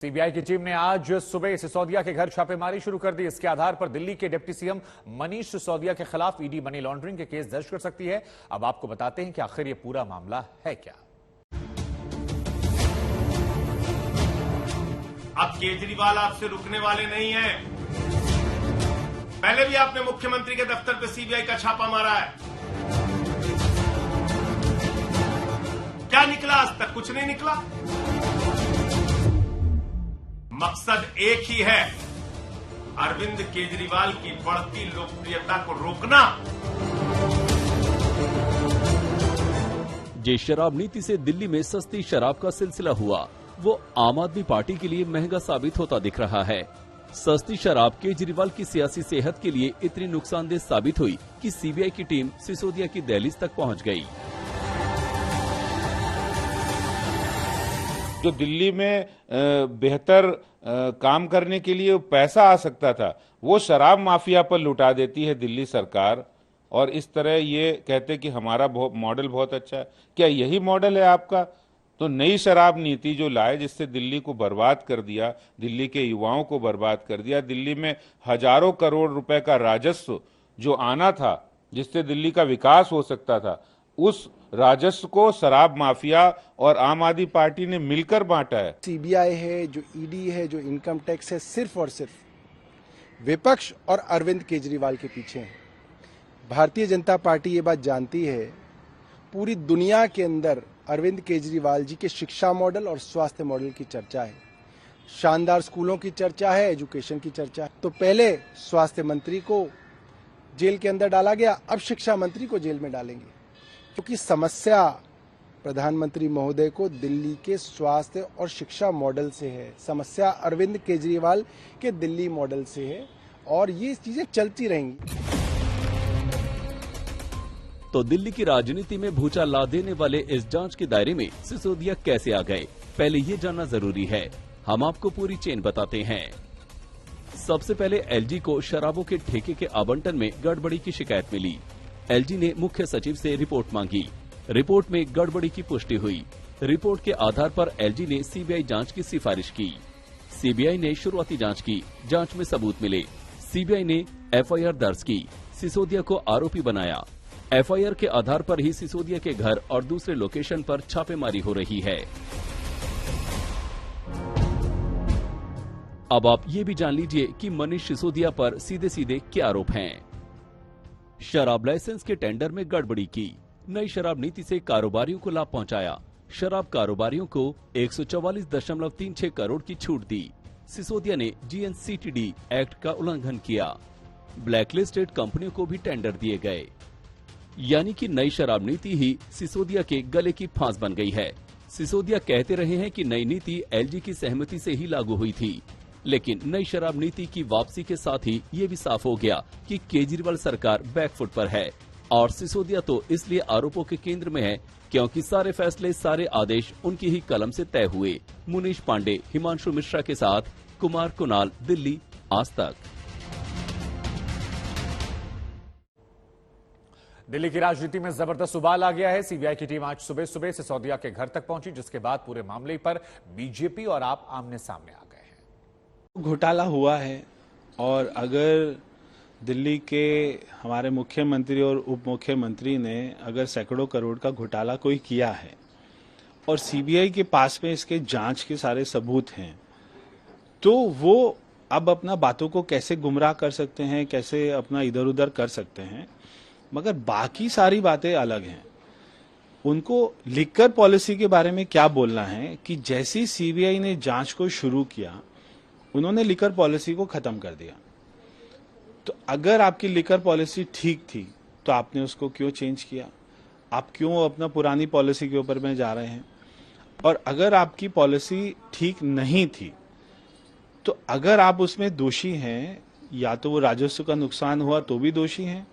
CBI की team ने आज सुबह सिसोदिया के घर छापेमारी शुरू कर दी। इसके आधार पर दिल्ली के डिप्टी सीएम मनीष सिसोदिया के खिलाफ ईडी मनी लॉन्ड्रिंग के केस दर्ज कर सकती है। अब आपको बताते हैं कि आखिर ये पूरा मामला है क्या। अब केजरीवाल आपसे रुकने वाले नहीं हैं। पहले भी आपने मुख्यमंत्री के दफ्तर पे सीबीआई का छापा मारा है। क्या निकला? आज तक कुछ नहीं निकला। मकसद एक ही है, अरविंद केजरीवाल की बढ़ती लोकप्रियता को रोकना। जिस शराब नीति से दिल्ली में सस्ती शराब का सिलसिला हुआ, वो आम आदमी पार्टी के लिए महंगा साबित होता दिख रहा है। सस्ती शराब केजरीवाल की सियासी सेहत के लिए इतनी नुकसानदेह साबित हुई कि सीबीआई की टीम सिसोदिया की दहलीज तक पहुंच गई। जो दिल्ली में बेहतर काम करने के लिए पैसा आ सकता था, वो शराब माफिया पर लुटा देती है दिल्ली सरकार। और इस तरह ये कहते कि हमारा मॉडल बहुत अच्छा है। क्या यही मॉडल है आपका? तो नई शराब नीति जो लाए, जिससे दिल्ली को बर्बाद कर दिया, दिल्ली के युवाओं को बर्बाद कर दिया। दिल्ली में हजारों करोड़ रुपए का राजस्व जो आना था, जिससे दिल्ली का विकास हो सकता था, उस राजस्व को शराब माफिया और आम आदमी पार्टी ने मिलकर बांटा है। सीबीआई है, जो ईडी है, जो इनकम टैक्स है, सिर्फ और सिर्फ विपक्ष और अरविंद केजरीवाल के पीछे है। भारतीय जनता पार्टी ये बात जानती है, पूरी दुनिया के अंदर अरविंद केजरीवाल जी के शिक्षा मॉडल और स्वास्थ्य मॉडल की चर्चा है। शानदार स्कूलों की चर्चा है, एजुकेशन की चर्चा है। तो पहले स्वास्थ्य मंत्री को जेल के अंदर डाला गया, अब शिक्षा मंत्री को जेल में डालेंगे, क्योंकि समस्या प्रधानमंत्री महोदय को दिल्ली के स्वास्थ्य और शिक्षा मॉडल से है। समस्या अरविंद केजरीवाल के दिल्ली मॉडल से है और ये चीजें चलती रहेंगी। तो दिल्ली की राजनीति में भूचाल ला देने वाले इस जांच के दायरे में सिसोदिया कैसे आ गए, पहले ये जानना जरूरी है। हम आपको पूरी चेन बताते हैं। सबसे पहले एलजी को शराबों के ठेके के आवंटन में गड़बड़ी की शिकायत मिली। एलजी ने मुख्य सचिव से रिपोर्ट मांगी। रिपोर्ट में गड़बड़ी की पुष्टि हुई। रिपोर्ट के आधार पर एलजी ने सीबीआई जांच की सिफारिश की। सीबीआई ने शुरुआती जांच की। जांच में सबूत मिले। सीबीआई ने एफआईआर दर्ज की। सिसोदिया को आरोपी बनाया। एफआईआर के आधार पर ही सिसोदिया के घर और दूसरे लोकेशन पर छापेमारी हो रही है। अब आप ये भी जान लीजिए कि मनीष सिसोदिया पर सीधे सीधे क्या आरोप हैं। शराब लाइसेंस के टेंडर में गड़बड़ी की। नई शराब नीति से कारोबारियों को लाभ पहुंचाया। शराब कारोबारियों को 144.36 करोड़ की छूट दी। सिसोदिया ने जीएनसीटीडी एक्ट का उल्लंघन किया। ब्लैकलिस्टेड कंपनियों को भी टेंडर दिए गए। यानी कि नई शराब नीति ही सिसोदिया के गले की फांस बन गई है। सिसोदिया कहते रहे हैं कि नई नीति एलजी की सहमति से ही लागू हुई थी, लेकिन नई शराब नीति की वापसी के साथ ही ये भी साफ हो गया कि केजरीवाल सरकार बैकफुट पर है। और सिसोदिया तो इसलिए आरोपों के केंद्र में है क्योंकि सारे फैसले, सारे आदेश उनकी ही कलम से तय हुए। मुनीष पांडे, हिमांशु मिश्रा के साथ कुमार कुणाल, दिल्ली, आज तक। दिल्ली की राजनीति में जबरदस्त उबाल आ गया है। सीबीआई की टीम आज सुबह सुबह सिसोदिया के घर तक पहुंची, जिसके बाद पूरे मामले पर बीजेपी और आप आमने सामने आ गए हैं। घोटाला हुआ है और अगर दिल्ली के हमारे मुख्यमंत्री और उप मुख्यमंत्री ने अगर सैकड़ों करोड़ का घोटाला कोई किया है और सीबीआई के पास में इसके जांच के सारे सबूत हैं, तो वो अब अपना बातों को कैसे गुमराह कर सकते हैं, कैसे अपना इधर उधर कर सकते हैं। मगर बाकी सारी बातें अलग हैं। उनको लिकर पॉलिसी के बारे में क्या बोलना है कि जैसी सीबीआई ने जांच को शुरू किया, उन्होंने लिकर पॉलिसी को खत्म कर दिया। तो अगर आपकी लिकर पॉलिसी ठीक थी तो आपने उसको क्यों चेंज किया? आप क्यों अपना पुरानी पॉलिसी के ऊपर में जा रहे हैं? और अगर आपकी पॉलिसी ठीक नहीं थी तो अगर आप उसमें दोषी हैं, या तो वो राजस्व का नुकसान हुआ तो भी दोषी हैं,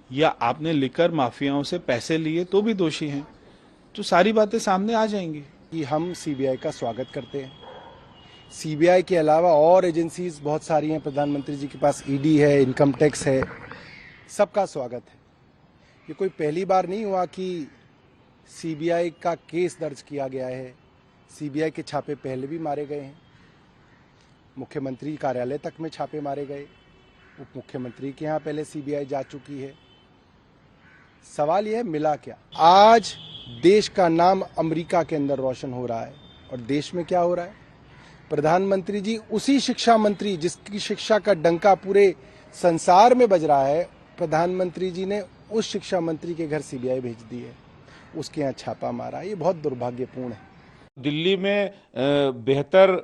या आपने लिकर माफियाओं से पैसे लिए तो भी दोषी हैं। तो सारी बातें सामने आ जाएंगी। कि हम सीबीआई का स्वागत करते हैं। सीबीआई के अलावा और एजेंसीज बहुत सारी हैं। प्रधानमंत्री जी के पास ईडी है, इनकम टैक्स है, सबका स्वागत है। ये कोई पहली बार नहीं हुआ कि सीबीआई का केस दर्ज किया गया है। सीबीआई के छापे पहले भी मारे गए हैं। मुख्यमंत्री कार्यालय तक में छापे मारे गए, उप मुख्यमंत्री के यहाँ पहले सीबीआई जा चुकी है। सवाल यह है मिला क्या? आज देश का नाम अमेरिका के अंदर रोशन हो रहा है और देश में क्या हो रहा है? प्रधानमंत्री जी उसी शिक्षा मंत्री जिसकी शिक्षा का डंका पूरे संसार में बज रहा है, प्रधानमंत्री जी ने उस शिक्षा मंत्री के घर सीबीआई भेज दी है, उसके यहाँ छापा मारा। ये बहुत दुर्भाग्यपूर्ण है। दिल्ली में बेहतर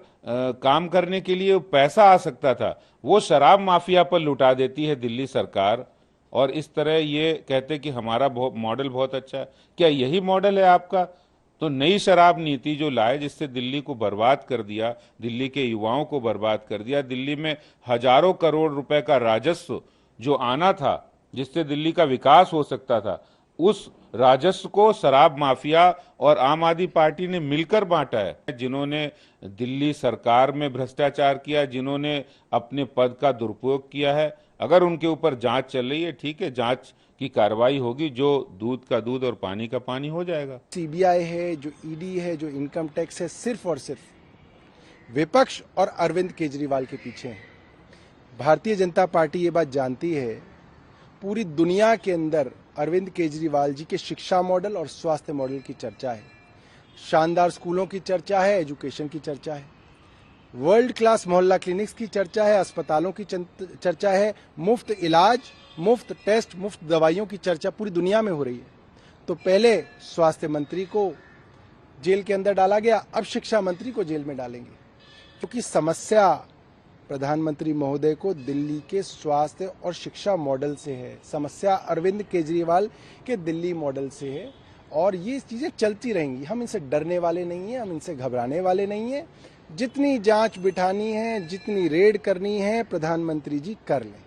काम करने के लिए पैसा आ सकता था, वो शराब माफिया पर लुटा देती है दिल्ली सरकार। और इस तरह ये कहते कि हमारा मॉडल बहुत अच्छा है। क्या यही मॉडल है आपका? तो नई शराब नीति जो लाए, जिससे दिल्ली को बर्बाद कर दिया, दिल्ली के युवाओं को बर्बाद कर दिया, दिल्ली में हजारों करोड़ रुपए का राजस्व जो आना था, जिससे दिल्ली का विकास हो सकता था, उस राजस्व को शराब माफिया और आम आदमी पार्टी ने मिलकर बांटा है। जिन्होंने दिल्ली सरकार में भ्रष्टाचार किया, जिन्होंने अपने पद का दुरुपयोग किया है, अगर उनके ऊपर जांच चल रही है, ठीक है, जांच की कार्रवाई होगी, जो दूध का दूध और पानी का पानी हो जाएगा। सीबीआई है, जो ईडी है, जो इनकम टैक्स है, सिर्फ और सिर्फ विपक्ष और अरविंद केजरीवाल के पीछे है। भारतीय जनता पार्टी ये बात जानती है, पूरी दुनिया के अंदर अरविंद केजरीवाल जी के शिक्षा मॉडल और स्वास्थ्य मॉडल की चर्चा है। शानदार स्कूलों की चर्चा है, एजुकेशन की चर्चा है, वर्ल्ड क्लास मोहल्ला क्लिनिक्स की चर्चा है, अस्पतालों की चर्चा है, मुफ्त इलाज, मुफ्त टेस्ट, मुफ्त दवाइयों की चर्चा पूरी दुनिया में हो रही है। तो पहले स्वास्थ्य मंत्री को जेल के अंदर डाला गया, अब शिक्षा मंत्री को जेल में डालेंगे, क्योंकि समस्या प्रधानमंत्री महोदय को दिल्ली के स्वास्थ्य और शिक्षा मॉडल से है, समस्या अरविंद केजरीवाल के दिल्ली मॉडल से है। और ये चीजें चलती रहेंगी। हम इनसे डरने वाले नहीं हैं, हम इनसे घबराने वाले नहीं हैं। जितनी जांच बिठानी है, जितनी रेड करनी है, प्रधानमंत्री जी कर लें।